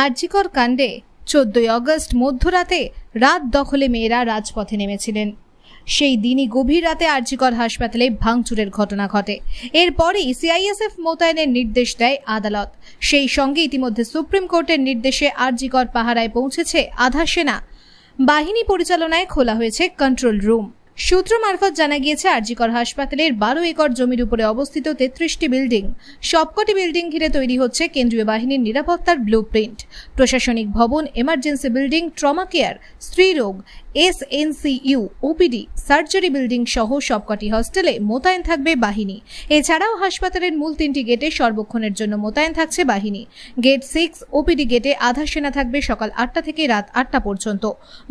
আরজিকর কাণ্ডে 14 আগস্ট মধ্যরাতে রাত দখলে মেয়েরা রাজপথে নেমেছিলেন। সেই দিনই গভীর রাতে আরজিকর হাসপাতালে ভাঙচুরের ঘটনা ঘটে। এরপরই সিআইএসএফ মোতায়েনের নির্দেশ দেয় আদালত। সেই সঙ্গে ইতিমধ্যে সুপ্রিম কোর্টের নির্দেশে আরজিকর পাহারায় পৌঁছেছে আধা সেনা বাহিনী পরিচালনায় খোলা হয়েছে কন্ট্রোল রুম। সূত্র মারফত জানা গিয়েছে, আরজিকর হাসপাতালের 12 একর জমির উপরে অবস্থিত 33টি বিল্ডিং, সবকটি বিল্ডিং ঘিরে তৈরি হচ্ছে কেন্দ্রীয় বাহিনীর নিরাপত্তার ব্লুপ্রিন্ট। প্রশাসনিক ভবন, এমার্জেন্সি বিল্ডিং, ট্রমা কেয়ার, স্ত্রীরোগ, এসএনসিইউ, ওপিডি, সার্জারি বিল্ডিং সহ সবকটি হস্টেলে মোতায়েন থাকবে বাহিনী। এছাড়াও হাসপাতালের মূল 3টি গেটে সর্বক্ষণের জন্য মোতায়েন থাকছে বাহিনী। গেট 6 ওপিডি গেটে আধা সেনা থাকবে সকাল 8টা থেকে রাত 8টা পর্যন্ত।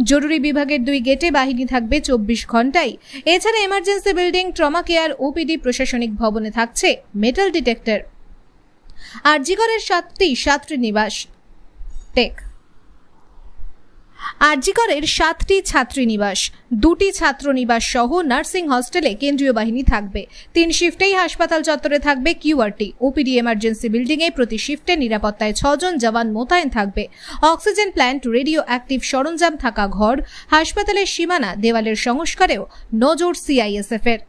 জরুরি বিভাগের 2 গেটে বাহিনী থাকবে 24 ঘন্টায়। এছাড়া emergency building, trauma care, OPD, প্রশাসনিক ভবনে থাকছে মেটাল ডিটেক্টর। আরজিকরের 7টি ছাত্রীনিবাস আরজিকরের 7টি ছাত্রীনিবাস, 2টি ছাত্রনিবাস সহ নার্সিং হস্টেলে কেন্দ্রীয় বাহিনী থাকবে। 3 শিফটেই হাসপাতাল চত্বরে থাকবে কিউআরটি। ওপিডি এমার্জেন্সি বিল্ডিংয়ে প্রতি শিফটে নিরাপত্তায় 6 জন জওয়ান মোতায়েন থাকবে। অক্সিজেন প্ল্যান্ট, রেডিও অ্যাক্টিভ সরঞ্জাম থাকা ঘর, হাসপাতালের সীমানা দেওয়ালের সংস্কারেও নজর সিআইএসএফ এর।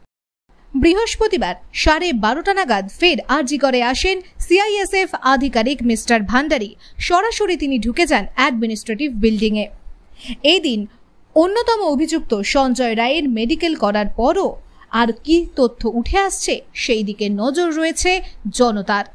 বৃহস্পতিবার 12:30 নাগাদ ফের আরজিকরে আসেন সিআইএসএফ আধিকারিক মিস্টার ভান্ডারী। সরাসরি তিনি ঢুকে যান অ্যাডমিনিস্ট্রেটিভ বিল্ডিংয়ে। এই দিন অন্যতম অভিযুক্ত সঞ্জয় রায়ের মেডিকেল করার পরও আর কি তথ্য উঠে আসছে সেই দিকে নজর রয়েছে জনতার।